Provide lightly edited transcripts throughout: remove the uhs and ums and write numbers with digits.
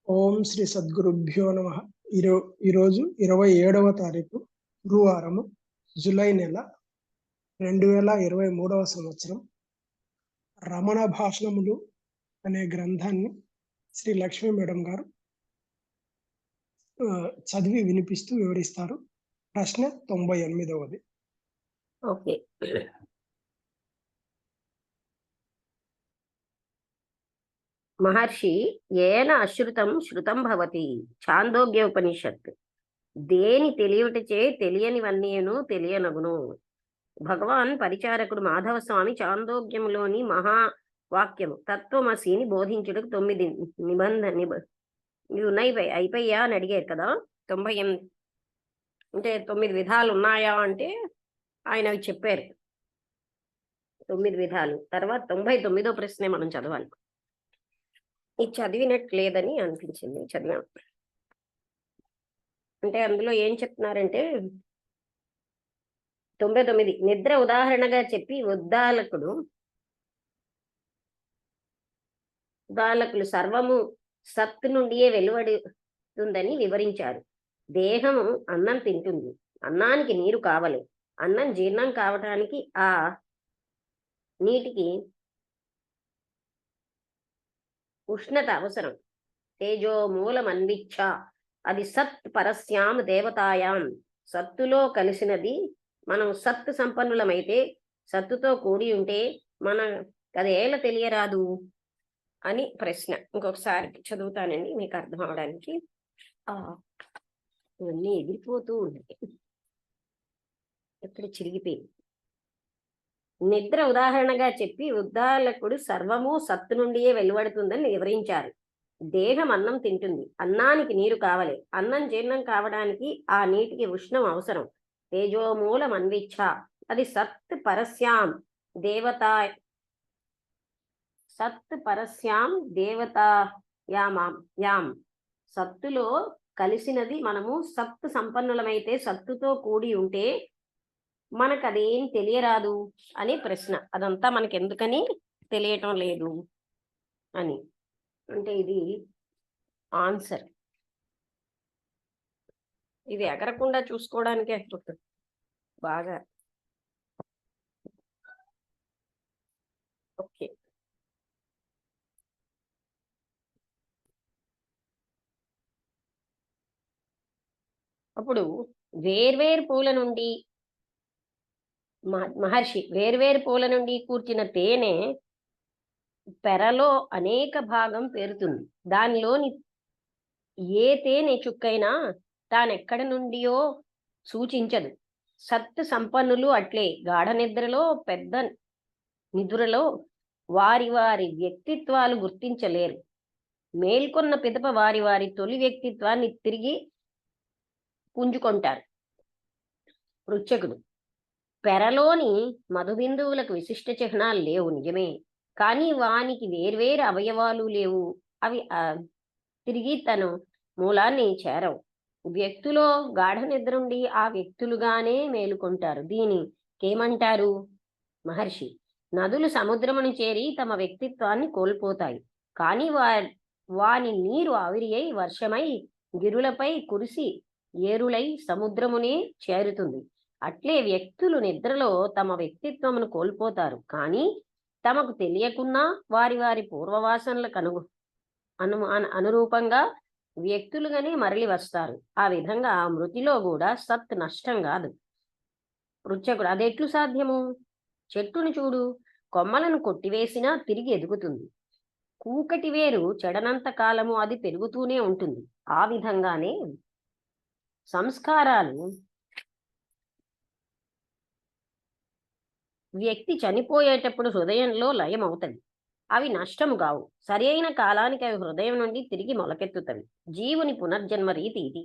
ఓం శ్రీ సద్గురుభ్యో నమ. ఈరోజు 27వ తారీఖు గురువారము, జూలై నెల 2023వ సంవత్సరం. రమణ భాషణములు అనే గ్రంథాన్ని శ్రీ లక్ష్మీ మేడం గారు చదివి వినిపిస్తూ వివరిస్తారు. ప్రశ్న 98వది. ఓకే. మహర్షి ఏన అశ్రుతం శృతం భవతి. ఛాందోగ్యోపనిషత్. దేని తెలియుటచే తెలియనివన్నీను తెలియనగును. భగవాన్ పరిచారకుడు మాధవ స్వామి చాందోగ్యములోని మహావాక్యము తత్వమసిని బోధించుటకు 9 ఉన్నాయి అయిపోయా అని అడిగారు కదా. 98 అంటే 9 విధాలు ఉన్నాయా అంటే ఆయన అవి చెప్పారు. 9 విధాలు. తర్వాత 99వ ప్రశ్నే మనం చదవాలి. ఇది చదివినట్టు లేదని అనిపించింది, చదివాం. అంటే అందులో ఏం చెప్తున్నారంటే 99 నిద్ర ఉదాహరణగా చెప్పి ఉద్దాలకులు సర్వము సత్తు నుండియే వెలువడుతుందని వివరించారు. దేహము అన్నం తింటుంది, అన్నానికి నీరు కావాలి. అన్నం జీర్ణం కావటానికి ఆ నీటికి ఉష్ణత అవసరం. తేజో మూలమన్విచ్ఛ, అది సత్ పరస్యాం దేవతాయాం. సత్తులో కలిసినది. మనం సత్ సంపన్నులమైతే, సత్తుతో కూడి ఉంటే మన అది ఎలా తెలియరాదు అని ప్రశ్న. ఇంకొకసారి చదువుతానండి మీకు అర్థం అవడానికి. ఇవన్నీ ఎగిరిపోతూ ఉన్నాయి, ఎక్కడ చిరిగిపోయింది. నిద్ర ఉదాహరణగా చెప్పి ఉద్దాలకుడు సర్వము సత్తు నుండియే వెలువడుతుందని వివరించారు. దేహం అన్నం తింటుంది, అన్నానికి నీరు కావాలి. అన్నం జీర్ణం కావడానికి ఆ నీటికి ఉష్ణం అవసరం. తేజోమూలం అన్విచ్ఛ, అది సత్ పరస్యాం దేవతాయాం. సత్తులో కలిసినది. మనము సత్తు సంపన్నులమైతే, సత్తుతో కూడి ఉంటే మనకు అదేం తెలియరాదు అని ప్రశ్న. అదంతా మనకి ఎందుకని తెలియటం లేదు అని అంటే ఇది ఆన్సర్. ఇది ఎగరకుండా చూసుకోవడానికి అయిపోతుంది బాగా. ఓకే. అప్పుడు వేర్వేరు పూల నుండి మహర్షి వేర్వేరు పూల నుండి కూర్చిన తేనె పెరలో అనేక భాగం పేరుతుంది. దానిలోని ఏ తేనె చుక్కైనా తానెక్కడి నుండియో సూచించదు. సత్తు సంపన్నులు అట్లే గాఢ నిద్రలో, పెద్ద నిద్రలో వారి వారి వ్యక్తిత్వాలు గుర్తించలేరు. మేల్కొన్న పిదప వారి వారి తొలి వ్యక్తిత్వాన్ని తిరిగి పుంజుకుంటారు. పృచ్ఛకుడు పెరలోని మధుబిందువులకు విశిష్ట చిహ్నాలు లేవు, నిజమే. కానీ వానికి వేర్వేరు అవయవాలు లేవు. అవి తిరిగి తన మూలాన్ని చేరవు. వ్యక్తులో గాఢ నిద్ర ఉండి ఆ వ్యక్తులుగానే మేలుకుంటారు. దీనికేమంటారు? మహర్షి నదులు సముద్రమును చేరి తమ వ్యక్తిత్వాన్ని కోల్పోతాయి. కానీ వాని నీరు ఆవిరి అయి వర్షమై గిరులపై కురిసి ఏరులై సముద్రమునే చేరుతుంది. అట్లే వ్యక్తులు నిద్రలో తమ వ్యక్తిత్వమును కోల్పోతారు. కానీ తమకు తెలియకున్నా వారి వారి పూర్వవాసనలకు అనురూపంగా వ్యక్తులుగానే మరలి వస్తారు. ఆ విధంగా మృతిలో కూడా సత్ నష్టం కాదు. పృచ్ఛకుడు అదెట్లు సాధ్యము? చెట్టును చూడు, కొమ్మలను కొట్టివేసినా తిరిగి ఎదుగుతుంది. కూకటి వేరు చెడనంత కాలము అది పెరుగుతూనే ఉంటుంది. ఆ విధంగానే సంస్కారాలు వ్యక్తి చనిపోయేటప్పుడు హృదయంలో లయమవుతాయి. అవి నష్టము కావు. సరి అయిన కాలానికి అవి హృదయం నుండి తిరిగి మొలకెత్తుతవి. జీవుని పునర్జన్మ రీతి ఇది.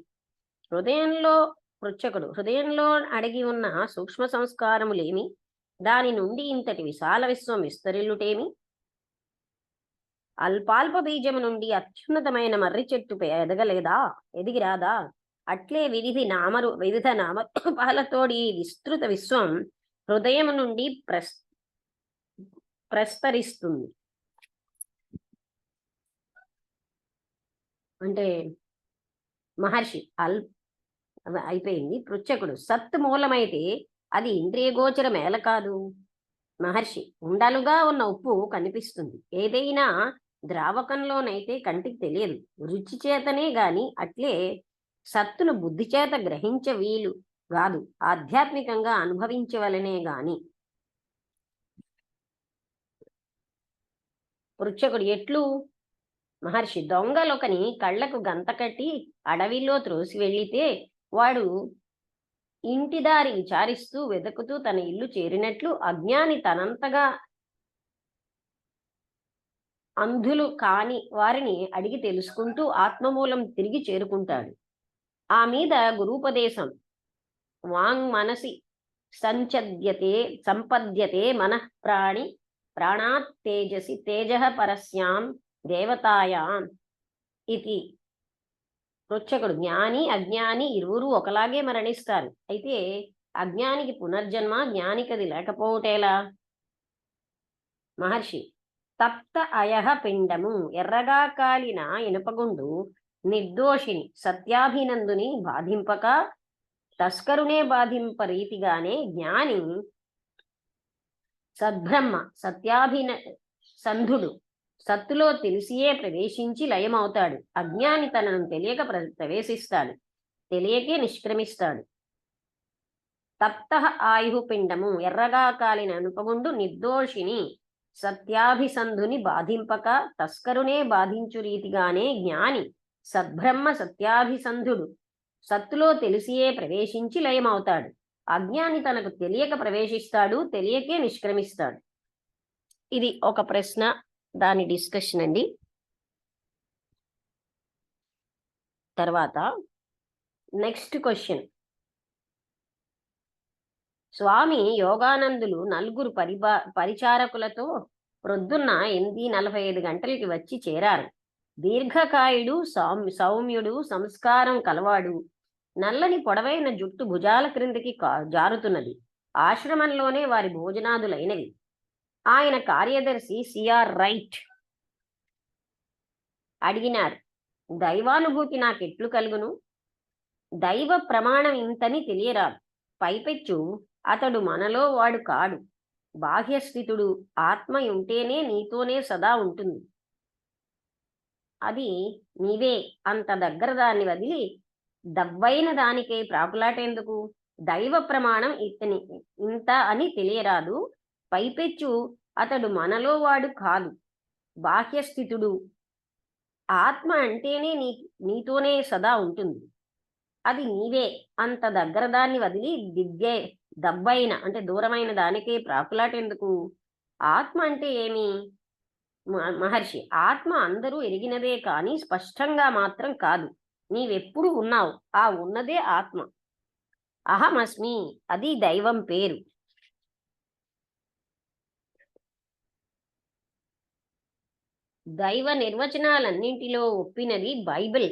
హృదయంలో అడిగి ఉన్న సూక్ష్మ సంస్కారములేమి? దాని నుండి ఇంతటి విశాల విశ్వం విస్తరిల్లుటేమి? అల్పాల్ప బీజము నుండి అత్యున్నతమైన మర్రి చెట్టు ఎదిగిరాదా? అట్లే వివిధ నామరూపాలతోడి విస్తృత విశ్వం హృదయం నుండి ప్రస్తరిస్తుంది. అంటే మహర్షి అయిపోయింది. పృచ్ఛకుడు సత్ మూలమైతే అది ఇంద్రియగోచరం ఎలా కాదు? మహర్షి ఉండలుగా ఉన్న ఉప్పు కనిపిస్తుంది. ఏదైనా ద్రావకంలోనైతే కంటికి తెలియదు. రుచి చేతనే గాని అట్లే సత్తును బుద్ధి చేత గ్రహించ వీలు కాదు, ఆధ్యాత్మికంగా అనుభవించవలనే గాని. పృచ్ఛకుడు ఎట్లు? మహర్షి దొంగలొకని కళ్లకు గంత కట్టి అడవిలో త్రోసి వెళ్ళితే వాడు ఇంటి దారి విచారిస్తూ వెతుకుతూ తన ఇల్లు చేరినట్లు అజ్ఞాని తనంతగా అంధులు కాని వారిని అడిగి తెలుసుకుంటూ ఆత్మమూలం తిరిగి చేరుకుంటాడు. ఆ మీద గురూపదేశం వాంగ్ మనసి సంపద్యతే మనః ప్రాణాత్ తేజసి తేజ పరస్యాం దేవతాయాం ఇది. పృచ్ఛకుడు జ్ఞాని అజ్ఞాని ఇరువురు ఒకలాగే మరణిస్తారు. అయితే అజ్ఞానికి పునర్జన్మ, జ్ఞానికది లేకపోవటేలా? మహర్షి తప్త అయహ పిండము ఎర్రగా కాలిన ఇనుపగుండు నిర్దోషిని సత్యాభినందుని బాధింపక తస్కరునే బాధింప రీతిగానే జ్ఞాని సద్బ్రహ్మ సంధుడు సత్తులో తెలిసియే ప్రవేశించి లయమవుతాడు. అజ్ఞాని తనను తెలియక ప్రవేశిస్తాడు, తెలియకే నిష్క్రమిస్తాడు. తప్త ఆయు పిండము ఎర్రగా కాలిన అనుపగుండు నిర్దోషిని సత్యాభిసంధుని బాధింపక తస్కరునే బాధించు రీతిగానే జ్ఞాని సద్బ్రహ్మ సత్యాభిసంధుడు సత్తులో తెలిసియే ప్రవేశించి లయమవుతాడు. అజ్ఞాని తనకు తెలియక ప్రవేశిస్తాడు, తెలియకే నిష్క్రమిస్తాడు. ఇది ఒక ప్రశ్న, దాని డిస్కషన్ అండి. తర్వాత నెక్స్ట్ క్వశ్చన్. స్వామి యోగానందులు నలుగురు పరిచారకులతో ప్రొద్దున్న 8:45 గంటలకి వచ్చి చేరారు. దీర్ఘకాయుడు, సౌమ్యుడు, సంస్కారం కలవాడు. నల్లని పొడవైన జుట్టు భుజాల క్రిందికి జారుతున్నది. ఆశ్రమంలోనే వారి భోజనాదులైనవి. ఆయన కార్యదర్శి సిఆర్ రైట్ అడిగినారు, దైవానుభూతి నాకెట్లు కలుగును? దైవ ప్రమాణం ఇంతని తెలియరాదు. పైపెచ్చు అతడు మనలో వాడు కాడు, బాహ్యస్థితుడు. ఆత్మ ఉంటేనే నీతోనే సదా ఉంటుంది. అది నీవే. అంత దగ్గర దాన్ని వదిలి దవ్వైన దానికై ప్రాకులాటేందుకు? దైవ ప్రమాణం ఇంత అని తెలియరాదు. పైపెచ్చు అతడు మనలో వాడు కాదు, బాహ్యస్థితుడు. ఆత్మ అంటేనే నీతోనే సదా ఉంటుంది. అది నీవే. అంత దగ్గర దాన్ని వదిలి దవ్వైన అంటే దూరమైన దానికే ప్రాకులాటేందుకు? ఆత్మ అంటే ఏమి? మహర్షి ఆత్మ అందరూ ఎరిగినదే కానీ స్పష్టంగా మాత్రం కాదు. నీవెప్పుడు ఉన్నావు, ఆ ఉన్నదే ఆత్మ. అహమస్మి, అది దైవం పేరు. దైవ నిర్వచనాలన్నింటిలో ఒప్పినది బైబిల్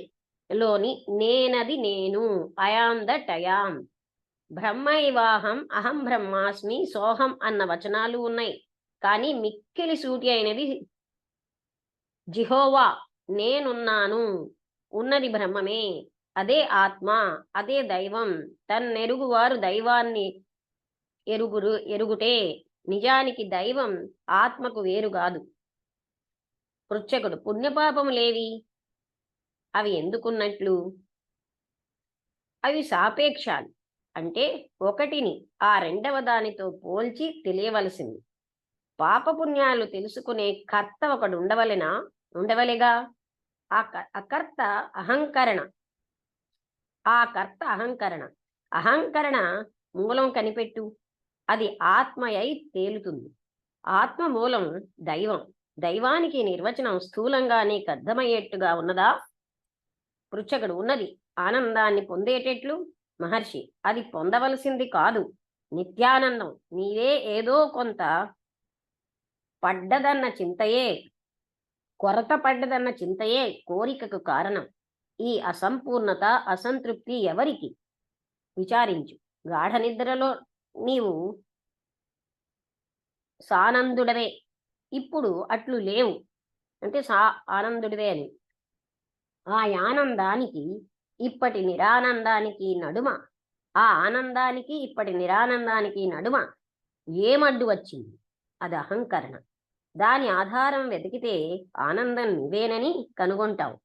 లోని నేనది నేను, అయాం దట్ అయాం. బ్రహ్మైవాహం, అహం బ్రహ్మాస్మి, సోహం అన్న వచనాలు ఉన్నాయి. కానీ మిక్కిలి సూటి అయినది జిహోవా, నేనున్నాను, ఉన్నది బ్రహ్మమే, అదే ఆత్మ, అదే దైవం. తన్నెరుగువారు దైవాన్ని ఎరుగుటే. నిజానికి దైవం ఆత్మకు వేరు కాదు. పృచ్ఛకుడు పుణ్యపాపములేవి? అవి ఎందుకున్నట్లు? అవి సాపేక్షాలు, అంటే ఒకటిని ఆ రెండవ దానితో పోల్చి తెలియవలసింది. పాపపుణ్యాలు తెలుసుకునే కర్త ఒకడు ఉండవలెగా. ఆ కర్త అహంకరణ. అహంకరణ మూలం కనిపెట్టు, అది ఆత్మయై తేలుతుంది. ఆత్మ మూలం దైవం. దైవానికి నిర్వచనం స్థూలంగా నీకు అర్థమయ్యేట్టుగా ఉన్నదా? పృచ్ఛకుడు ఉన్నది. ఆనందాన్ని పొందేటట్లు? మహర్షి అది పొందవలసింది కాదు, నిత్యానందం. నీవే ఏదో కొంత కొరత పడ్డదన్న చింతయే కోరికకు కారణం. ఈ అసంపూర్ణత, అసంతృప్తి ఎవరికి? విచారించు. గాఢ నిద్రలో నీవు సానందుడవే, ఇప్పుడు అట్లు లేవు అంటే ఆనందుడివే అని. ఆ ఆనందానికి ఇప్పటి నిరానందానికి నడుమ, ఆ ఆనందానికి ఇప్పటి నిరానందానికి నడుమ ఏమడ్డు వచ్చింది? అది అహంకరణ. దాని ఆధారం వెతికితే ఆనందం నువ్వేనని కనుగొంటావు.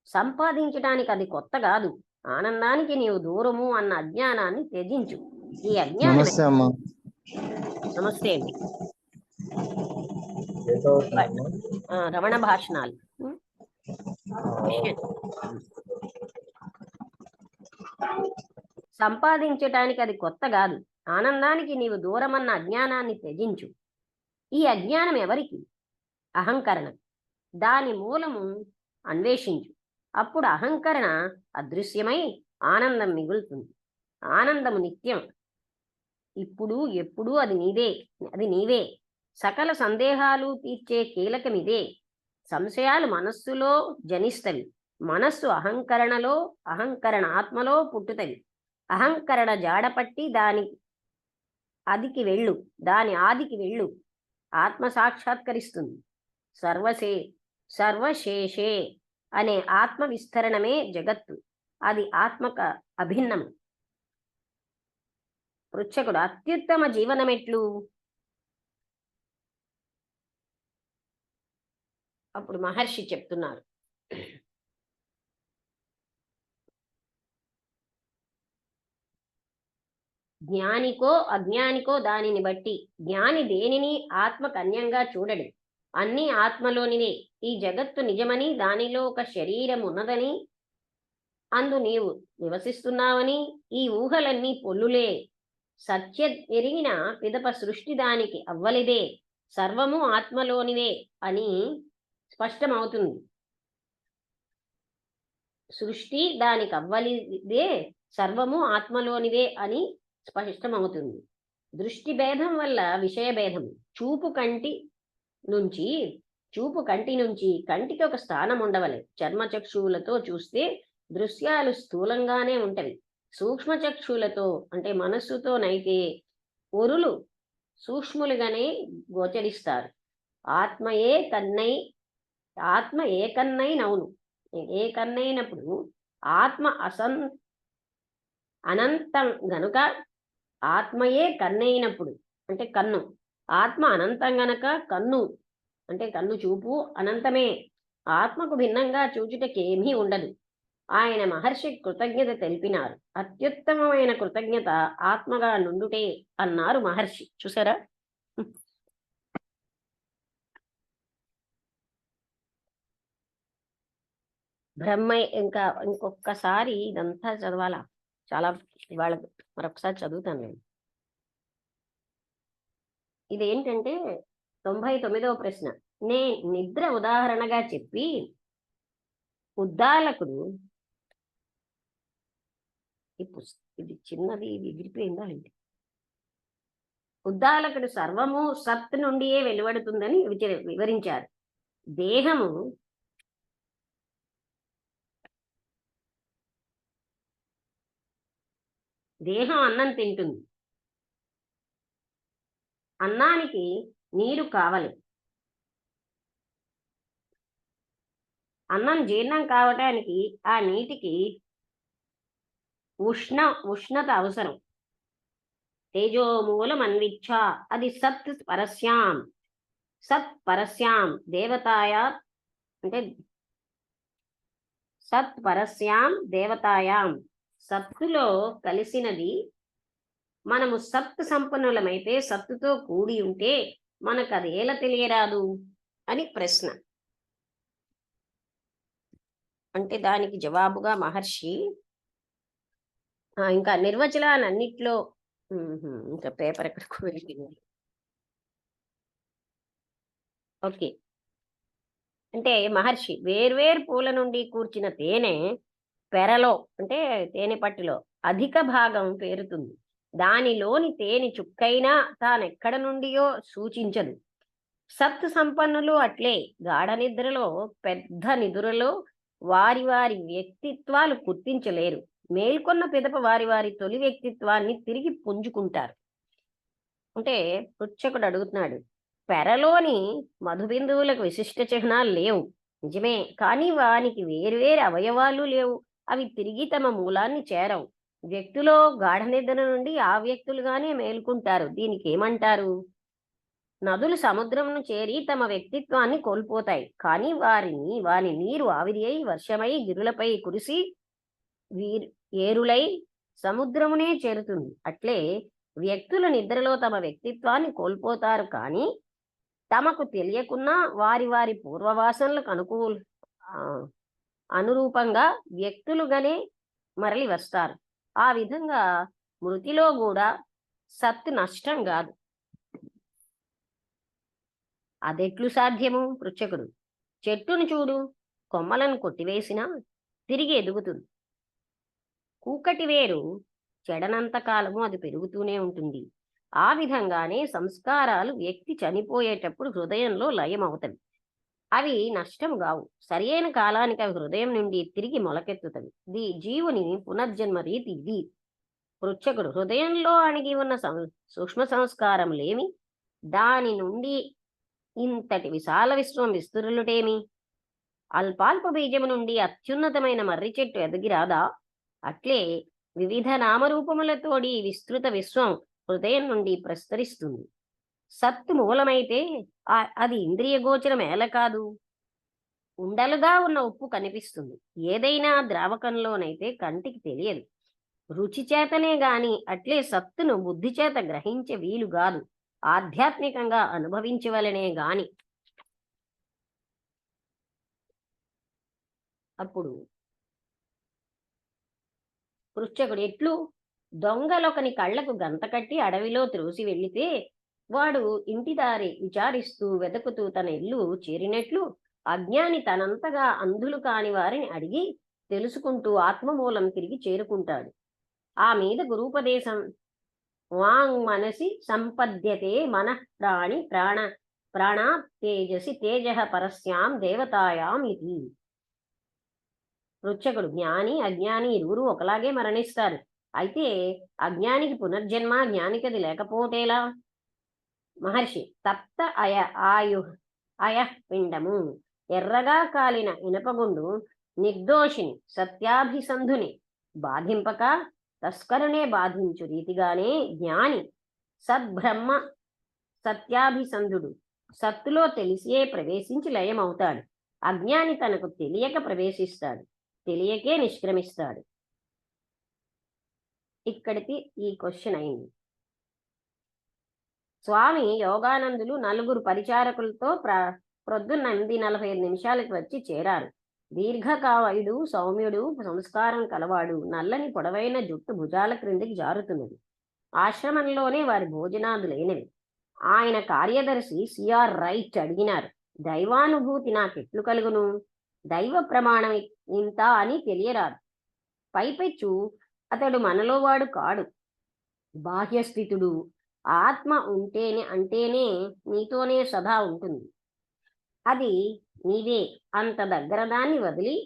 సంపాదించటానికి అది కొత్త కాదు. ఆనందానికి నీవు దూరము అన్న అజ్ఞానాన్ని త్యజించు. ఈ అజ్ఞానం. నమస్తే అమ్మా. నమస్తే అండి. రమణ భాషణాలు. సంపాదించటానికి అది కొత్త కాదు. ఆనందానికి నీవు దూరమన్న అజ్ఞానాన్ని త్యజించు. ఈ అజ్ఞానం ఎవరికి? అహంకరణ. దాని మూలము అన్వేషించు. అప్పుడు అహంకరణ అదృశ్యమై ఆనందం మిగులుతుంది. ఆనందము నిత్యం, ఇప్పుడు ఎప్పుడు అది నీవే. సకల సందేహాలు తీర్చే కీలకం ఇదే. సంశయాలు మనస్సులో జనిస్తవి. మనస్సు అహంకరణలో, అహంకరణ ఆత్మలో పుట్టుతవి. అహంకరణ జాడపట్టి దాని ఆదికి వెళ్ళు. ఆత్మ సాక్షాత్కరిస్తుంది. సర్వశేషే అనే ఆత్మ విస్తరణమే జగత్తు. అది ఆత్మక అభిన్నము. పృచ్ఛకుడు అత్యుత్తమ జీవనమెట్లు? అప్పుడు మహర్షి చెప్తున్నారు, జ్ఞానికో అజ్ఞానికో దానిని బట్టి. జ్ఞాని దేనిని ఆత్మకు అన్యంగా చూడడు. అన్నీ ఆత్మలోనివే. ఈ జగత్తు నిజమని, దానిలో ఒక శరీరం ఉన్నదని, అందు నీవు నివసిస్తున్నావని, ఈ ఊహలన్నీ పొల్లులే. సత్య ఎరిగిన పిదప సృష్టి దానికి అవ్వలిదే. సర్వము ఆత్మలోనివే అని స్పష్టమవుతుంది. సృష్టి దానికి అవ్వలిదే, సర్వము ఆత్మలోనివే అని స్పష్టమవుతుంది. దృష్టి భేదం వల్ల విషయ భేదం. చూపు కంటి నుంచి కంటికి ఒక స్థానం ఉండవలే. చర్మచక్షువులతో చూస్తే దృశ్యాలు స్థూలంగానే ఉంటవి. సూక్ష్మచక్షువులతో అంటే మనస్సుతోనైతే ఒరులు సూక్ష్ములుగానే గోచరిస్తారు. ఆత్మ ఏకన్నైనప్పుడు ఆత్మ అనంతం గనుక, ఆత్మయే కన్నైనప్పుడు అంటే కన్ను. ఆత్మ అనంతం గనక కన్ను అంటే కన్ను చూపు అనంతమే. ఆత్మకు భిన్నంగా చూచుటకేమీ ఉండదు. ఆయన మహర్షి కృతజ్ఞత తెలిపినారు. అత్యుత్తమమైన కృతజ్ఞత ఆత్మగా నుండుటే అన్నారు మహర్షి. చూసారా? ఇంకొకసారి ఇదంతా చదవాలా? చాలా ఇవాళ మరొకసారి చదువుతాను నేను. ఇదేంటంటే 99వ ప్రశ్న. నిద్ర ఉదాహరణగా చెప్పి ఉద్దాలకుడు, ఇది చిన్నది విడిపోయిందా అండి? ఉద్దాలకుడు సర్వము సత్ నుండియే వెలువడుతుందని వివరించారు. దేహం అన్నం తింటుంది. అన్నానికి నీరు కావాలి. అన్నం జీర్ణం కావటానికి ఆ నీటికి ఉష్ణత అవసరం. తేజోమూలం అన్విచ్ఛ, అది సత్ పరస్యాం దేవతాయా అంటే సత్ పరస్యాం దేవతాయాం. సత్తులో కలిసినది. మనము సత్ సంపన్నులమైతే, సత్తుతో కూడి ఉంటే మనకు అది ఎలా తెలియరాదు అని ప్రశ్న. అంటే దానికి జవాబుగా మహర్షి ఇంకా నిర్వచనాలన్నిట్లో ఇంకా పేపర్ ఎక్కడికి వెళ్ళింది. ఓకే, అంటే మహర్షి వేర్వేరు పూల నుండి కూర్చిన తేనె పెరలో అంటే తేనె పట్టులో అధిక భాగం పేరుతుంది. దానిలోని తేనె చుక్కైనా తానెక్కడ నుండియో సూచించదు. సత్ సంపన్నులు అట్లే గాఢ నిద్రలో, పెద్ద నిదురలో వారి వారి వ్యక్తిత్వాలు గుర్తించలేరు. మేల్కొన్న పిదప వారి వారి తొలి వ్యక్తిత్వాన్ని తిరిగి పుంజుకుంటారు. అంటే పృచ్ఛకుడు అడుగుతున్నాడు, పెరలోని మధుబిందువులకు విశిష్ట చిహ్నాలు లేవు. నిజమే, కానీ వానికి వేరువేరు అవయవాలు లేవు. అవి తిరిగి తమ మూలాన్ని చేరవు. వ్యక్తిలో గాఢ నిద్ర నుండి ఆ వ్యక్తులుగానే మేల్కుంటారు. దీనికి ఏమంటారు? నదులు సముద్రమును చేరి తమ వ్యక్తిత్వాన్ని కోల్పోతాయి, కానీ వాని నీరు ఆవిరి అయి వర్షమై గిరులపై కురిసి ఏరులై సముద్రమునే చేరుతుంది. అట్లే వ్యక్తులు నిద్రలో తమ వ్యక్తిత్వాన్ని కోల్పోతారు, కానీ తమకు తెలియకున్నా వారి వారి పూర్వవాసనలకు అనురూపంగా వ్యక్తులుగానే మరలి వస్తారు. ఆ విధంగా మృతిలో కూడా సత్తు నష్టం కాదు. అదెట్లు సాధ్యము? పృచ్ఛకుడు: చెట్టును చూడు, కొమ్మలను కొట్టివేసినా తిరిగి ఎదుగుతుంది. కూకటి వేరు చెడనంత కాలము అది పెరుగుతూనే ఉంటుంది. ఆ విధంగానే సంస్కారాలు వ్యక్తి చనిపోయేటప్పుడు హృదయంలో లయమవుతవి. అవి నష్టం కావు. సరియైన కాలానికి అవి హృదయం నుండి తిరిగి మొలకెత్తుతవి. జీవుని పునర్జన్మ రీతి ఇది. పృచ్ఛకుడు: హృదయంలో అణిగి ఉన్న సూక్ష్మ సంస్కారములేమి? దాని నుండి ఇంతటి విశాల విశ్వం విస్తురులుటేమి? అల్పాల్ప బీజము నుండి అత్యున్నతమైన మర్రి చెట్టు ఎదిగిరాదా? అట్లే వివిధ నామరూపములతోడి విస్తృత విశ్వం హృదయం నుండి ప్రసరిస్తుంది. సత్తు మూలమైతే అది ఇంద్రియ గోచరం ఎలా కాదు? ఉండలుగా ఉన్న ఉప్పు కనిపిస్తుంది. ఏదైనా ద్రావకంలోనైతే కంటికి తెలియదు. రుచి చేతనే గాని అట్లే సత్తును బుద్ధి చేత గ్రహించే వీలు కాదు. ఆధ్యాత్మికంగా అనుభవించవలనే గాని. అప్పుడు పృచ్ఛకుడు: ఎట్లు? దొంగలొకని కళ్లకు గంత కట్టి అడవిలో త్రోసి వెళ్లితే వాడు ఇంటిదారి విచారిస్తూ వెతుకుతూ తన ఇల్లు చేరినట్లు అజ్ఞాని తనంతగా అంధులు కాని వారిని అడిగి తెలుసుకుంటూ ఆత్మమూలం తిరిగి చేరుకుంటాడు. ఆ మీద గురూపదేశం వాంగ్ మనసి సంపద్యతే మనః ప్రాణ తేజసి తేజ పరస్యాం దేవతాయాం ఇది. పృచ్ఛకుడు: జ్ఞాని అజ్ఞాని ఇరువురు ఒకలాగే మరణిస్తారు. అయితే అజ్ఞానికి పునర్జన్మ, జ్ఞానికది లేకపోతేలా? మహర్షి: తప్త అయః పిండము, ఎర్రగా కాలిన ఇనపగుండు నిర్దోషిని సత్యాభిసంధుని బాధింపక తస్కరునే బాధించు రీతిగానే జ్ఞాని సద్బ్రహ్మ సత్యాభిసంధుడు సత్తులో తెలిసే ప్రవేశించి లయమవుతాడు. అజ్ఞాని తనకు తెలియక ప్రవేశిస్తాడు, తెలియకే నిష్క్రమిస్తాడు. ఇక్కడికి ఈ క్వశ్చన్ అయింది. స్వామి యోగానందులు 4 పరిచారకులతో ప్రొద్దున్న 8:45 నిమిషాలకు వచ్చి చేరారు. దీర్ఘకాయుడు, సౌమ్యుడు, సంస్కారం కలవాడు. నల్లని పొడవైన జుట్టు భుజాల క్రిందికి జారుతున్నది. ఆశ్రమంలోనే వారి భోజనాదులైనవి. ఆయన కార్యదర్శి సిఆర్ రైట్ అడిగినారు: దైవానుభూతి నాకెట్లు కలుగును? దైవ ప్రమాణం ఇంత అని తెలియరాదు. పైపెచ్చు అతడు మనలో వాడు కాడు, బాహ్యస్థితుడు. ఆత్మ అంటేనే నీతోనే సదా ఉంటుంది. అది నీవే. అంత దగ్గర దాన్ని వదిలి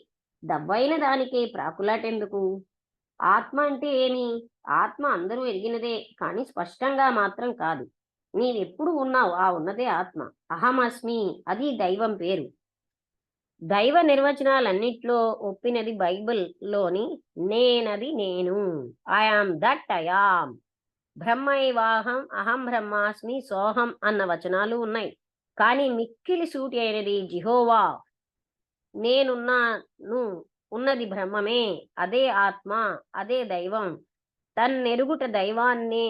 దవ్వైన దానికే ప్రాకులాటెందుకు? ఆత్మ అంటే ఏమి? ఆత్మ అందరూ ఎరిగినదే, కానీ స్పష్టంగా మాత్రం కాదు. నీవెప్పుడు ఉన్నావు, ఆ ఉన్నదే ఆత్మ. అహమస్మి, అది దైవం పేరు. దైవ నిర్వచనాలన్నిట్లో ఒప్పినది బైబిల్లోని నేనది నేను, ఐఆమ్ దట్ ఐఆమ్, బ్రహ్మైవాహం, అహం బ్రహ్మాస్మి, సోహం అన్న వచనాలు ఉన్నాయి. కానీ మిక్కిలి సూటి అయినది జిహోవా, నేనున్నాను, ఉన్నది బ్రహ్మమే, అదే ఆత్మ, అదే దైవం. తన్నెరుగుట దైవాన్నే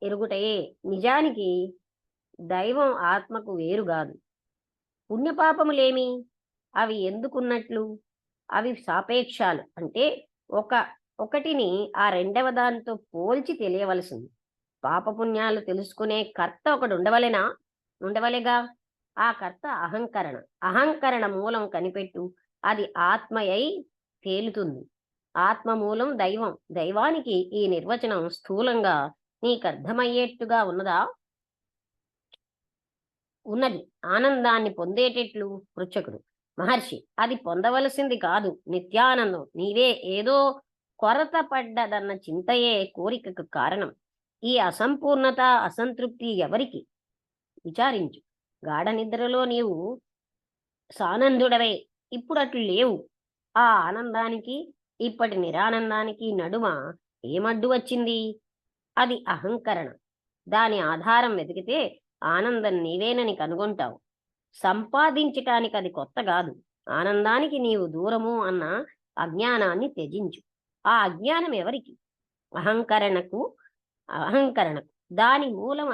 ఎరుగుటయే. నిజానికి దైవం ఆత్మకు వేరు కాదు. పుణ్యపాపములేమి? అవి ఎందుకున్నట్లు? అవి సాపేక్షాలు. అంటే ఒకటిని ఆ రెండవ దానితో పోల్చి తెలియవలసింది. పాపపుణ్యాలు తెలుసుకునే కర్త ఒకడు ఉండవలెగా. ఆ కర్త అహంకరణ మూలం కనిపెట్టు, అది ఆత్మయై తేలుతుంది. ఆత్మ మూలం దైవం. దైవానికి ఈ నిర్వచనం స్థూలంగా నీకర్థమయ్యేట్టుగా ఉన్నదా? ఉన్నది. ఆనందాన్ని పొందేటట్లు? పృచ్ఛకుడు: మహర్షి, అది పొందవలసింది కాదు, నిత్యానందం. నీవే. ఏదో కొరత పడ్డదన్న చింతయే కోరికకు కారణం. ఈ అసంపూర్ణత, అసంతృప్తి ఎవరికి? విచారించు. గాఢ నిద్రలో నీవు సానందుడవే. ఇప్పుడు అట్లు లేవు. ఆ ఆనందానికి ఇప్పటి నిరానందానికి నడుమ ఏమడ్డు వచ్చింది? అది అహంకరణ. దాని ఆధారం వెతికితే ఆనందం నీవేనని కనుగొంటావు. సంపాదించటానికి అది కొత్త కాదు. ఆనందానికి నీవు దూరము అన్న అజ్ఞానాన్ని త్యజించు. ఆ అజ్ఞానం ఎవరికి? అహంకరణకు. అహంకరణకు దాని మూలం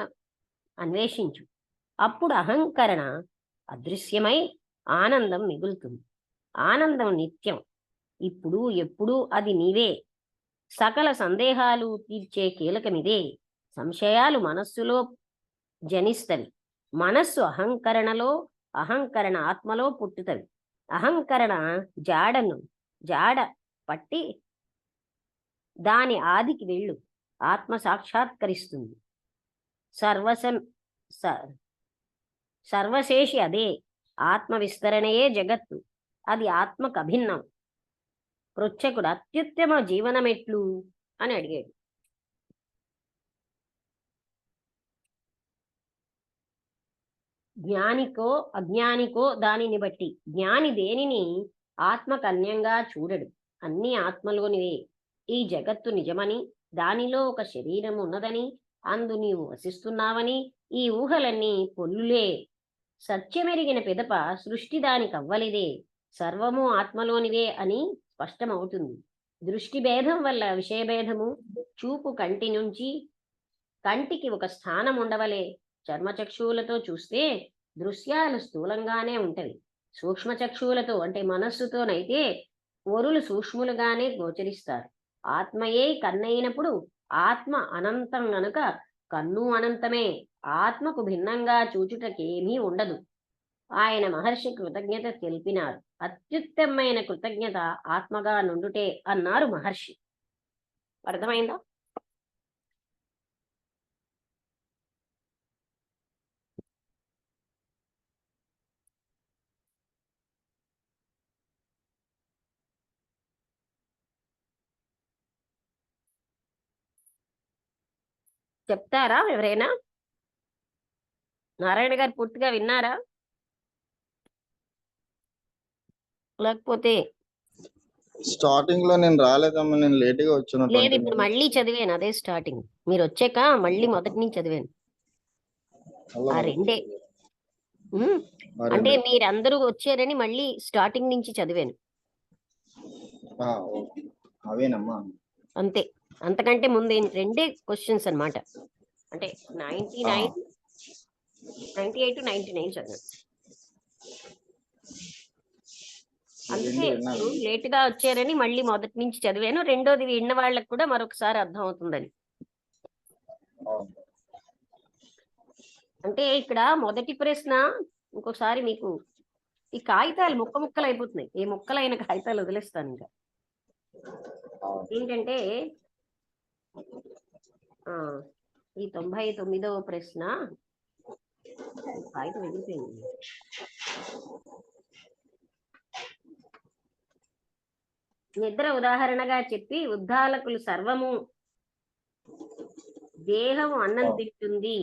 అన్వేషించు. అప్పుడు అహంకరణ అదృశ్యమై ఆనందం మిగులుతుంది. ఆనందం నిత్యం, ఇప్పుడు ఎప్పుడూ అది నీవే. సకల సందేహాలు తీర్చే కీలకమిదే. సంశయాలు మనస్సులో జనిస్తవి. మనస్సు అహంకరణలో, అహంకరణ ఆత్మలో పుట్టుతవి. అహంకరణ జాడ పట్టి దాని ఆదికి వెళ్ళు. ఆత్మ సాక్షాత్కరిస్తుంది. సర్వశేషి అదే. ఆత్మ విస్తరణయే జగత్తు. అది ఆత్మకు అభిన్నం. పృచ్ఛకుడు అత్యుత్తమ జీవనమెట్లు అని అడిగాడు. జ్ఞానికో అజ్ఞానికో దానిని బట్టి. జ్ఞాని దేనిని ఆత్మకు అన్యంగా చూడడు. అన్ని ఆత్మలోనివే. ఈ జగత్తు నిజమని, దానిలో ఒక శరీరం ఉన్నదని, అందు నీవు వసిస్తున్నావని ఈ ఊహలన్నీ పొల్లులే. సత్యమెరిగిన పిదప సృష్టి దానికవ్వలిదే. సర్వము ఆత్మలోనివే అని స్పష్టమవుతుంది. దృష్టి భేదం వల్ల విషయభేదము. చూపు కంటి నుంచి కంటికి ఒక స్థానం ఉండవలే. చర్మచక్షువులతో చూస్తే దృశ్యాలు స్థూలంగానే ఉంటవి. సూక్ష్మచక్షువులతో అంటే మనస్సుతోనైతే వరులు సూక్ష్ములుగానే గోచరిస్తారు. ఆత్మయే కన్నైనప్పుడు ఆత్మ అనంతం గనుక కన్ను అనంతమే. ఆత్మకు భిన్నంగా చూచుటకేమీ ఉండదు. ఆయన మహర్షి కృతజ్ఞత తెలిపినారు. అత్యుత్తమైన కృతజ్ఞత ఆత్మగా నుండుటే అన్నారు మహర్షి. అర్థమైందా? చెప్తారా ఎవరైనా? నారాయణ గారు పూర్తిగా విన్నారా? లేకపోతే స్టార్టింగ్ లో నేను రాలేదమ్మా, నేను లేట్ గా వచ్చిన. లేదు, ఇప్పుడు మళ్ళీ చదివాను. అదే స్టార్టింగ్. మీరు వచ్చాక మళ్ళీ మొదటి నుంచి చదివాను. ఆ రెండే. అంటే మీరందరూ వచ్చారని మళ్ళీ స్టార్టింగ్ నుంచి చదివాను. అవేనమ్మా, అంతే. అంతకంటే ముందే రెండే క్వశ్చన్స్ అన్నమాట. అంటే 98 to 99 చదివాను. అందుకే మీరు లేటుగా వచ్చారని మళ్ళీ మొదటి నుంచి చదివాను. రెండోది విన్న వాళ్ళకి కూడా మరొకసారి అర్థం అవుతుందని. అంటే ఇక్కడ మొదటి ప్రశ్న ఇంకొకసారి మీకు ఈ కాగితాలు ముక్కలు అయిపోతున్నాయి. ఏ ముక్కలైన కాగితాలు వదిలేస్తాను. ఇంకా ఏంటంటే ఈ 99వ ప్రశ్న కాగితం వెళ్ళిపోయింది. నిద్ర ఉదాహరణగా చెప్పి ఉద్దాలకులు సర్వము దేహము అన్నం తింటుంది.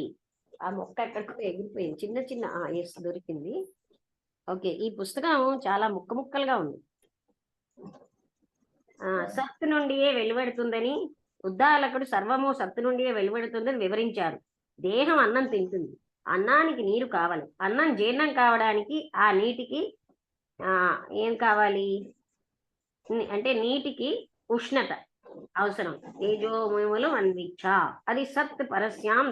ఆ మొక్క ఎక్కడికో ఎగిరిపోయింది. చిన్న చిన్న ఎస్ దొరికింది. ఓకే, ఈ పుస్తకం చాలా ముక్కలుగా ఉంది. సత్తు నుండియే వెలువడుతుందని, ఉద్దాలకుడు సర్వము సత్తు నుండియే వెలువడుతుందని వివరించారు. దేహం అన్నం తింటుంది. అన్నానికి నీరు కావాలి. అన్నం జీర్ణం కావడానికి ఆ నీటికి ఏం కావాలి అంటే నీటికి ఉష్ణత అవసరం. తేజోమయములు అన్విచ్ఛ. అది సత్ పరస్యాం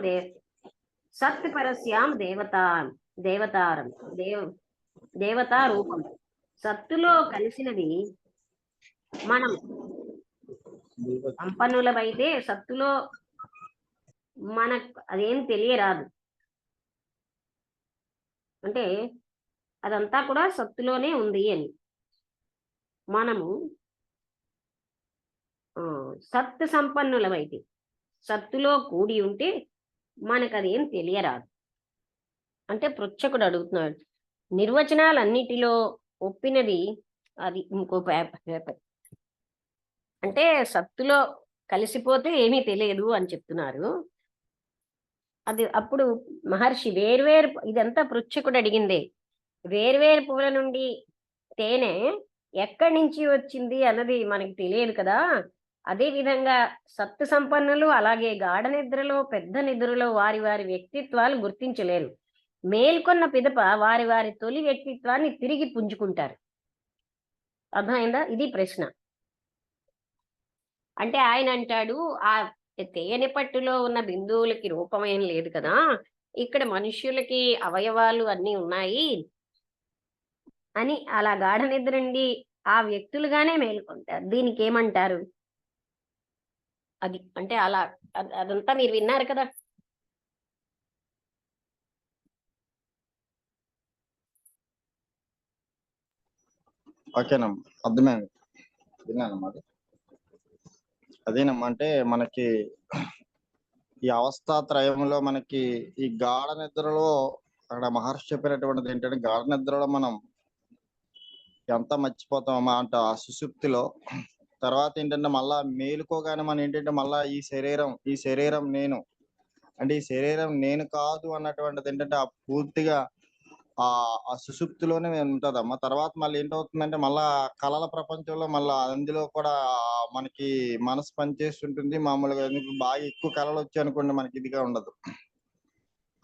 దేవతా రూపం. సత్తులో కలిసినది. మనం సంపన్నులమైతే సత్తులో మనకు అదేం తెలియరాదు. అంటే అదంతా కూడా సత్తులోనే ఉంది అని. మనము సత్తు సంపన్నులమైతే, సత్తులో కూడి ఉంటే మనకు అదేం తెలియరాదు. అంటే పృచ్ఛకుడు అడుగుతున్నాడు. నిర్వచనాలన్నిటిలో ఒప్పినది అది ఇంకో పేపర్. అంటే సత్తులో కలిసిపోతే ఏమీ తెలియదు అని చెప్తున్నారు. అది అప్పుడు మహర్షి వేర్వేరు, ఇదంతా పృచ్ఛకుడు అడిగిందే. వేర్వేరు పూల నుండి తేనె ఎక్కడి నుంచి వచ్చింది అన్నది మనకి తెలియదు కదా. అదే విధంగా సత్తు సంపన్నులు అలాగే గాఢ నిద్రలో పెద్ద నిద్రలో వారి వారి వ్యక్తిత్వాలు గుర్తించలేరు. మేల్కొన్న పిదప వారి వారి తొలి వ్యక్తిత్వాన్ని తిరిగి పుంజుకుంటారు. అర్థమైందా? ఇది ప్రశ్న. అంటే ఆయన అంటాడు, ఆ తేనె పట్టులో ఉన్న బిందువులకి రూపమేం లేదు కదా, ఇక్కడ మనుష్యులకి అవయవాలు అన్నీ ఉన్నాయి అని అలా గాఢ నిద్ర నుండి ఆ వ్యక్తులుగానే మేలుకుంటారు. దీనికి ఏమంటారు? అది అంటే అలా అదంతా మీరు విన్నారు కదా. ఓకేనమ్మా, అర్థమైంది, విన్నానమ్మా. అదేనమ్మా, అంటే మనకి ఈ అవస్థాత్రయంలో మనకి ఈ గాఢ నిద్రలో అక్కడ మహర్షి చెప్పినటువంటిది ఏంటంటే, గాఢ నిద్రలో మనం ఎంత మర్చిపోతామమ్మా అంట ఆ సుషుప్తిలో. తర్వాత ఏంటంటే మళ్ళా మేలుకోగానే మనం ఏంటంటే మళ్ళా ఈ శరీరం నేను, అంటే ఈ శరీరం నేను కాదు అన్నటువంటిది ఏంటంటే ఆ పూర్తిగా ఆ సుషుప్తిలోనే ఉంటదమ్మా. తర్వాత మళ్ళీ ఏంటవుతుందంటే మళ్ళా కళల ప్రపంచంలో మళ్ళా అందులో కూడా మనకి మనసు పనిచేస్తుంటుంది. మామూలుగా బాగా ఎక్కువ కళలు వచ్చాయి అనుకోండి, మనకి ఇదిగా ఉండదు.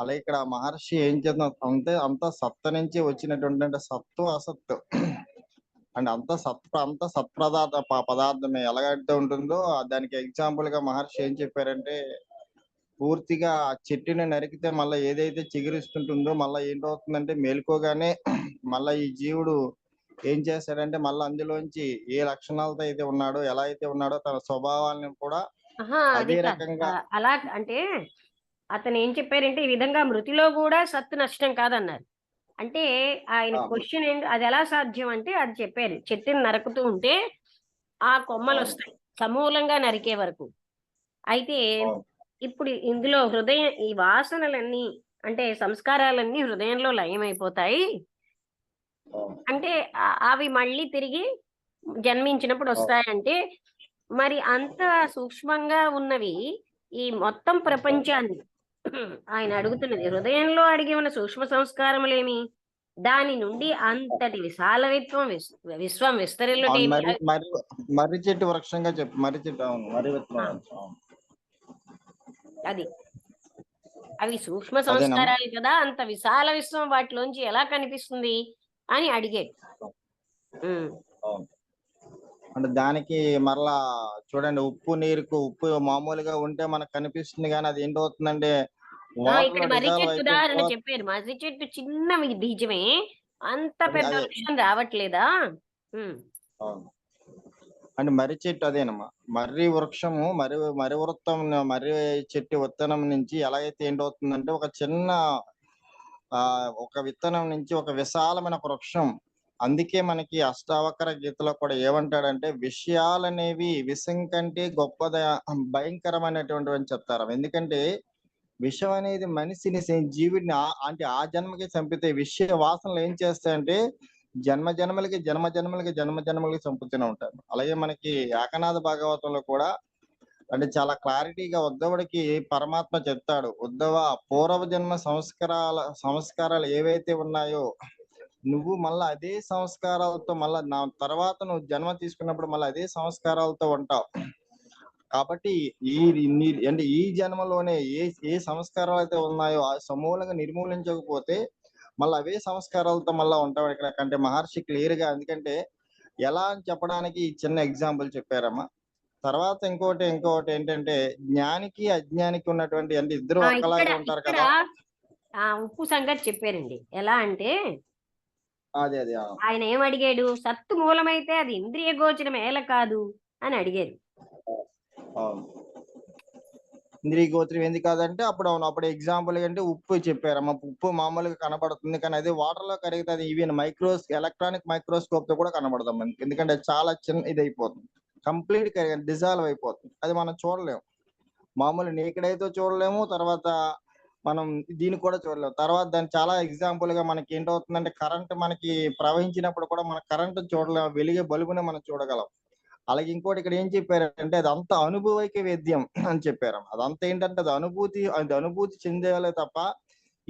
అలాగే ఇక్కడ మహర్షి ఏం చేద్దాం అంటే అంత సత్త నుంచి వచ్చినటువంటి అంటే సత్తు అసత్తు అంటే అంత పదార్థమే ఎలాగైతే ఉంటుందో దానికి ఎగ్జాంపుల్ గా మహర్షి ఏం చెప్పారంటే, పూర్తిగా ఆ చెట్టుని నరికితే మళ్ళీ ఏదైతే చిగురిస్తుంటుందో మళ్ళీ ఏంటవుతుందంటే మేలుకోగానే మళ్ళీ ఈ జీవుడు ఏం చేస్తాడంటే మళ్ళీ అందులోంచి ఏ లక్షణాలతో అయితే ఉన్నాడో, ఎలా అయితే ఉన్నాడో తన స్వభావాలను కూడా అది అదే కాదు. రకంగా అలా అంటే అతను ఏం చెప్పారంటే, ఈ విధంగా మృతిలో కూడా సత్తు నష్టం కాదన్నారు. అంటే ఆయన క్వశ్చన్ ఏంటి, అది ఎలా సాధ్యం అంటే అది చెప్పారు. చెట్టుని నరుకుతూ ఉంటే ఆ కొమ్మలు వస్తాయి సమూలంగా నరికే వరకు. అయితే ఇప్పుడు ఇందులో ఈ వాసనలన్నీ అంటే సంస్కారాలన్నీ హృదయంలో లయమైపోతాయి. అంటే అవి మళ్ళీ తిరిగి జన్మించినప్పుడు వస్తాయంటే, మరి అంత సూక్ష్మంగా ఉన్నవి ఈ మొత్తం ప్రపంచాన్ని ఆయన అడుగుతున్నది హృదయంలో అడిగి ఉన్న సూక్ష్మ సంస్కారములేమి, దాని నుండి అంతటి విశాలవిత్వం విశ్వం విస్తరిల్లుటేమి. మరి మరి మర్రి చెట్టు వృక్షంగా చెప్పు, మర్రి చెట్టు, అవును, మర్రి విత్తనం. అది అవి సూక్ష్మ సంస్కారాలు కదా, అంత విశాల విశ్వం వాటిలోంచి ఎలా కనిపిస్తుంది అని అడిగాడు. అంటే దానికి మరలా చూడండి, ఉప్పు మామూలుగా ఉంటే మనకు కనిపిస్తుంది, కానీ అది ఏంటవుతుందంటే ఇక్కడ మర్రి చెట్టు ఉదాహరణ చెప్పారు. మర్రి చెట్టు చిన్న బీజమే, అంత పెద్ద వృక్షం రావట్లేదా? అంటే మర్రి చెట్టు అదేనమ్మా, మర్రి వృక్షము మర్రి చెట్టు విత్తనం నుంచి ఎలాగైతే ఏంటవుతుందంటే ఒక చిన్న ఒక విత్తనం నుంచి ఒక విశాలమైన వృక్షం. అందుకే మనకి అష్టావకర గీతలో కూడా ఏమంటాడంటే, విషయాలనేవి విషం కంటే భయంకరమైనటువంటి అని చెప్తారు. ఎందుకంటే విషం అనేది మనిషిని జీవిని అంటే ఆ జన్మకి చంపితే, విషయ వాసనలు ఏం చేస్తాయంటే జన్మ జన్మలకి చంపుతూనే ఉంటారు. అలాగే మనకి ఏకనాథ భాగవతంలో కూడా అంటే చాలా క్లారిటీగా ఉద్ధవుడికి పరమాత్మ చెప్తాడు, ఉద్ధవ పూర్వజన్మ సంస్కారాలు ఏవైతే ఉన్నాయో నువ్వు మళ్ళీ అదే సంస్కారాలతో మళ్ళా నా తర్వాత నువ్వు జన్మ తీసుకున్నప్పుడు మళ్ళీ అదే సంస్కారాలతో ఉంటావు. కాబట్టి అంటే ఈ జన్మలోనే ఏ సంస్కారాలు అయితే ఉన్నాయో ఆ సమూలంగా నిర్మూలించకపోతే మళ్ళీ అవే సంస్కారాలతో మళ్ళా ఉంటావు ఇక్కడ కంటే మహర్షి క్లియర్ గా. ఎందుకంటే ఎలా అని చెప్పడానికి చిన్న ఎగ్జాంపుల్ చెప్పారమ్మా. తర్వాత ఇంకోటి ఏంటంటే, జ్ఞానికి అజ్ఞానికి ఉన్నటువంటి అంటే ఇద్దరు ఒకలాగే ఉంటారు కదా. ఉప్పు సంగతి చెప్పారండి. ఎలా అంటే అదే ఆయన ఏమడిగాడు, సత్తు మూలమైతే అది ఇంద్రియ గోచరం ఏల కాదు అని అడిగారు. ఇంద్రియ గోచరం ఏంది కాదంటే అప్పుడు ఎగ్జాంపుల్ అంటే ఉప్పు చెప్పారమ్మా. ఉప్పు మామూలుగా కనబడుతుంది, కానీ అదే వాటర్ లో కరిగితే అది ఈవెన్ ఎలక్ట్రానిక్ మైక్రోస్కోప్ తో కూడా కనబడతాం మనకి. ఎందుకంటే చాలా చిన్న ఇది అయిపోతుంది, కంప్లీట్ డిజాల్వ్ అయిపోతుంది. అది మనం చూడలేము, మామూలు నేకడైతే చూడలేము, తర్వాత మనం దీన్ని కూడా చూడలేము. తర్వాత దాన్ని చాలా ఎగ్జాంపుల్ గా మనకి ఏంటవుతుందంటే, కరెంట్ మనకి ప్రవహించినప్పుడు కూడా మన కరెంట్ చూడలేము, వెలిగే బల్బునే మనం చూడగలం. అలాగే ఇంకోటి ఇక్కడ ఏం చెప్పారంటే, అదంతా అనుభవైక వేద్యం అని చెప్పారు. అదంతా ఏంటంటే అది అనుభూతి చెందేయాలి తప్ప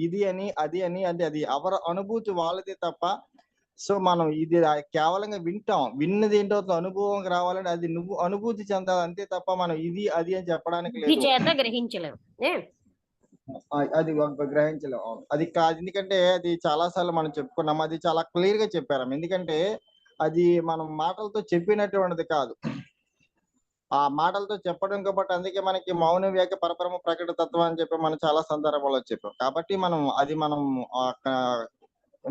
ఇది అని అది అని అంటే అది ఎవరి అనుభూతి వాళ్ళది తప్ప. సో మనం ఇది కేవలంగా వింటాం, విన్నది ఏంటవుతుంది అనుభవంకి రావాలంటే అది నువ్వు అనుభూతి చెందాలి అంతే తప్ప మనం ఇది అది అని చెప్పడానికి బుద్ధి లేదు. చేత గ్రహించలేము. అది గ్రహించలేం. అవును. అది కాదు, ఎందుకంటే అది చాలా సార్లు మనం చెప్పుకున్నాం, అది చాలా క్లియర్ గా చెప్పారు. ఎందుకంటే అది మనం మాటలతో చెప్పినటువంటిది కాదు, ఆ మాటలతో చెప్పడం కాబట్టి అందుకే మనకి మౌన వ్యాఖ్య పరబ్రహ్మ ప్రకట తత్వం అని చెప్పి మనం చాలా సందర్భాల్లో చెప్పాం. కాబట్టి మనం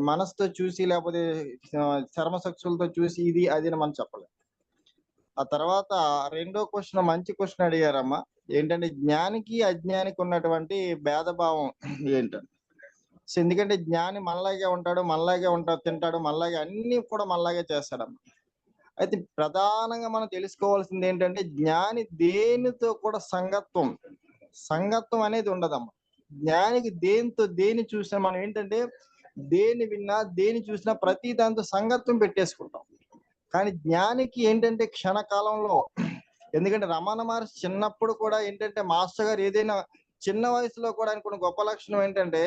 మనసుతో చూసి లేకపోతే చర్మచక్షులతో చూసి ఇది అది అని మనం చెప్పలేం. ఆ తర్వాత రెండో క్వశ్చన్ మంచి క్వశ్చన్ అడిగారమ్మా, ఏంటంటే జ్ఞానికి అజ్ఞానికి ఉన్నటువంటి భేదభావం ఏంటంటే. సో ఎందుకంటే జ్ఞాని మనలాగే ఉంటాడు, తింటాడు, మనలాగే అన్ని కూడా మనలాగే చేస్తాడమ్మా. అయితే ప్రధానంగా మనం తెలుసుకోవాల్సింది ఏంటంటే జ్ఞాని దేనితో కూడా సంగత్వం అనేది ఉండదమ్మా. జ్ఞానికి దేని చూసినా మనం ఏంటంటే దేని విన్నా దేని చూసినా ప్రతి దాంతో సంగత్వం పెట్టేసుకుంటాం. కానీ జ్ఞానికి ఏంటంటే క్షణకాలంలో, ఎందుకంటే రమణ మహర్షి చిన్నప్పుడు కూడా ఏంటంటే మాస్టర్ గారు ఏదైనా చిన్న వయసులో కూడా అనుకున్న గొప్ప లక్షణం ఏంటంటే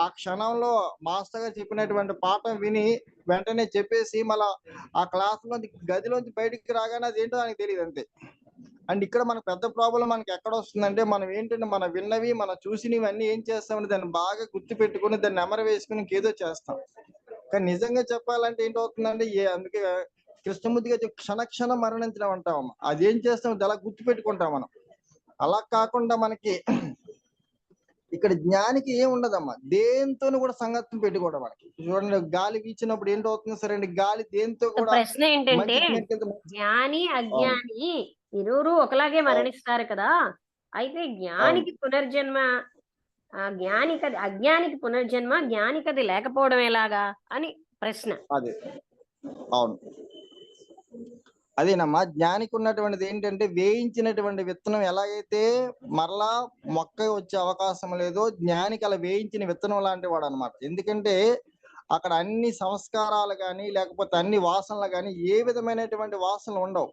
ఆ క్షణంలో మాస్టర్ గారు చెప్పినటువంటి పాఠం విని వెంటనే చెప్పేసి మళ్ళా ఆ క్లాస్ లో గదిలోంచి బయటికి రాగానే అదేంటో ఆయనకు తెలియదు అంతే. అండ్ ఇక్కడ మనకు పెద్ద ప్రాబ్లం మనకి ఎక్కడ వస్తుందంటే మనం ఏంటంటే మన విన్నవి మన చూసినవి అన్ని ఏం చేస్తామంటే దాన్ని బాగా గుర్తు పెట్టుకుని దాన్ని నెమరు వేసుకుని ఇంకేదో చేస్తాం. కానీ నిజంగా చెప్పాలంటే ఏంటవుతుందంటే అందుకే కృష్ణమూర్తి గారు క్షణక్షణం మరణించడం అంటాం. అదేం చేస్తాం అలా గుర్తు పెట్టుకుంటాం మనం. అలా కాకుండా మనకి ఇక్కడ జ్ఞానికి ఏం ఉండదమ్మా, దేంతోనూ కూడా సంగత్వం పెట్టుకోవడం. మనకి చూడండి గాలి వీచినప్పుడు ఏంటవుతుంది సరే అండి, గాలి దేంతో కూడా ప్రశ్న ఏంటంటే జ్ఞాని అజ్ఞాని ఇరువురు ఒకలాగే మరణిస్తారు కదా, అయితే జ్ఞానికి పునర్జన్మ జ్ఞానికి అజ్ఞానికి పునర్జన్మ, జ్ఞానికి అది లేకపోవడం ఎలాగా అని ప్రశ్న. అదే అవును, అదేనమ్మా. జ్ఞానికి ఉన్నటువంటిది ఏంటంటే వేయించినటువంటి విత్తనం ఎలాగైతే మరలా మొక్క వచ్చే అవకాశం లేదో, జ్ఞానికి అలా వేయించిన విత్తనం లాంటి వాడు అనమాట. ఎందుకంటే అక్కడ అన్ని సంస్కారాలు కానీ లేకపోతే అన్ని వాసనలు కానీ ఏ విధమైనటువంటి వాసనలు ఉండవు.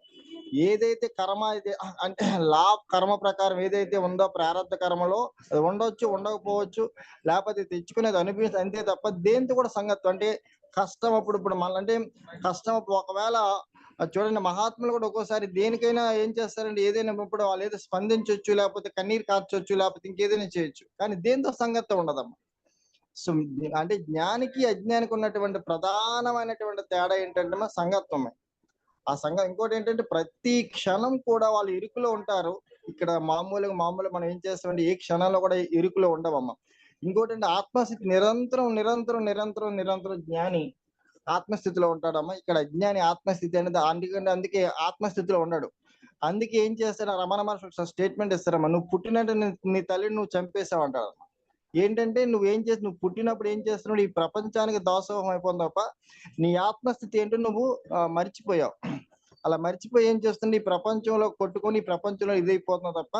ఏదైతే కర్మ అయితే అంటే లా కర్మ ప్రకారం ఏదైతే ఉందో ప్రారంభ కర్మలో అది ఉండొచ్చు, ఉండకపోవచ్చు, లేకపోతే తెచ్చుకునేది అనిపిస్తుంది అంతే తప్ప దేంతో కూడా సంగతి అంటే కష్టం ఇప్పుడు మళ్ళీ అంటే కష్టం ఒకవేళ చూడండి మహాత్ములు కూడా ఒక్కోసారి దేనికైనా ఏం చేస్తారంటే ఏదైనా ఇప్పుడు వాళ్ళు ఏదో స్పందించవచ్చు, లేకపోతే కన్నీరు కార్చొచ్చు, లేకపోతే ఇంకేదైనా చేయొచ్చు, కానీ దేంతో సంగతి ఉండదమ్మా. సో అంటే జ్ఞానికి అజ్ఞానికి ఉన్నటువంటి ప్రధానమైనటువంటి తేడా ఏంటంటే సంగత్వమే. ఆ ఇంకోటి ఏంటంటే ప్రతి క్షణం కూడా వాళ్ళు ఇరుకులో ఉంటారు. ఇక్కడ మామూలుగా మనం ఏం చేస్తామంటే ఏ క్షణంలో కూడా ఇరుకులో ఉండవమ్మ. ఇంకోటి అంటే ఆత్మస్థితి నిరంతరం జ్ఞాని ఆత్మస్థితిలో ఉంటాడమ్మా. ఇక్కడ అజ్ఞాని ఆత్మస్థితి అనేది అందుకే ఆత్మస్థితిలో ఉన్నాడు. అందుకే ఏం చేస్తాడు రమణ మహర్షి స్టేట్మెంట్ ఇస్తారమ్మా, నువ్వు పుట్టినట్టు నీ తల్లిని నువ్వు చంపేసావు అంటాడు. ఏంటంటే నువ్వు పుట్టినప్పుడు ఏం చేస్తున్నావు, ఈ ప్రపంచానికి దాసోహం అయిపోయింది తప్ప నీ ఆత్మస్థితి ఏంటో నువ్వు మర్చిపోయావు. అలా మర్చిపోయి ఏం చేస్తుంది, ఈ ప్రపంచంలో కొట్టుకొని ఈ ప్రపంచంలో ఇదైపోతున్నావు తప్ప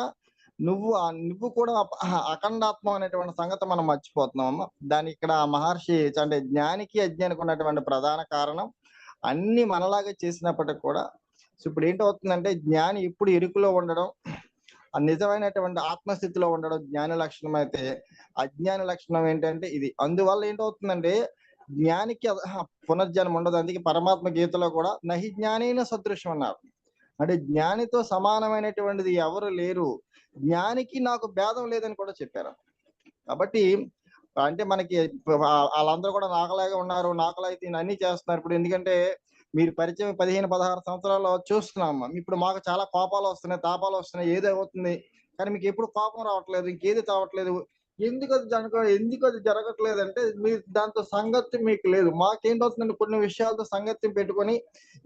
నువ్వు కూడా అఖండాత్మ అనేటువంటి సంగతి మనం మర్చిపోతున్నాం అమ్మ. దాని ఇక్కడ మహర్షి అంటే జ్ఞానికి అజ్ఞానికి ఉన్నటువంటి ప్రధాన కారణం అన్ని మనలాగా చేసినప్పటికి కూడా ఇప్పుడు ఏంటవుతుందంటే జ్ఞాని ఇప్పుడు ఇరుకులో ఉండడం, నిజమైనటువంటి ఆత్మస్థితిలో ఉండడం జ్ఞాన లక్షణం అయితే, అజ్ఞాన లక్షణం ఏంటంటే ఇది. అందువల్ల ఏంటవుతుందంటే జ్ఞానికి పునర్జన్మ ఉండదు. అందుకే పరమాత్మ గీతలో కూడా నహి జ్ఞానైన సదృశ్యం అన్నారు. అంటే జ్ఞానితో సమానమైనటువంటిది ఎవరు లేరు, జ్ఞానికి నాకు భేదం లేదని కూడా చెప్పారు. కాబట్టి అంటే మనకి వాళ్ళందరూ కూడా నాకలాగే ఉన్నారు, నాకలైతే అన్ని చేస్తున్నారు. ఇప్పుడు ఎందుకంటే మీరు పరిచయం 15-16 సంవత్సరాల్లో చూస్తున్నాం. ఇప్పుడు మాకు చాలా కోపాలు వస్తున్నాయి, తాపాలు వస్తున్నాయి, ఏదో అవుతుంది, కానీ మీకు ఎప్పుడు కోపం రావట్లేదు, ఇంకేది తావట్లేదు. ఎందుకు అది జరగట్లేదు అంటే మీరు దాంతో సంగతి మీకు లేదు. మాకేంటవుతుందండి కొన్ని విషయాలతో సంగతి పెట్టుకొని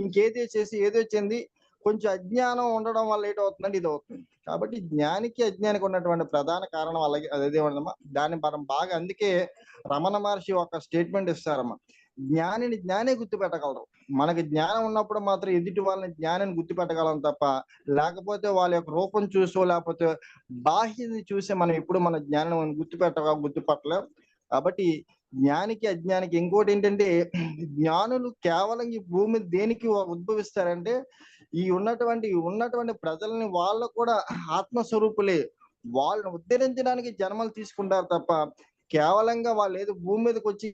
ఇంకేదో చేసి ఏదో చెంది కొంచెం అజ్ఞానం ఉండడం వల్ల ఏంటవుతుందంటే ఇది అవుతుంది. కాబట్టి జ్ఞానికి అజ్ఞానికి ఉన్నటువంటి ప్రధాన కారణం అలాగే అదేదేమమ్మా, దాన్ని మనం బాగా అందుకే రమణ మహర్షి ఒక స్టేట్మెంట్ ఇస్తారమ్మా, జ్ఞానే గుర్తుపెట్టగలరు. మనకి జ్ఞానం ఉన్నప్పుడు మాత్రం ఎదుటి వాళ్ళని జ్ఞానాన్ని గుర్తుపెట్టగలం తప్ప లేకపోతే వాళ్ళ యొక్క రూపం చూసో లేకపోతే బాహ్యని చూసి మనం ఎప్పుడు మన జ్ఞానం గుర్తుపట్టలేం. కాబట్టి జ్ఞానికి అజ్ఞానికి ఇంకోటి ఏంటంటే జ్ఞానులు కేవలం ఈ భూమి దేనికి ఉద్భవిస్తారంటే ఈ ఉన్నటువంటి ప్రజల్ని వాళ్ళకు కూడా ఆత్మస్వరూపులే, వాళ్ళని ఉద్ధరించడానికి జన్మలు తీసుకుంటారు తప్ప కేవలంగా వాళ్ళు ఏదో భూమి మీదకి వచ్చి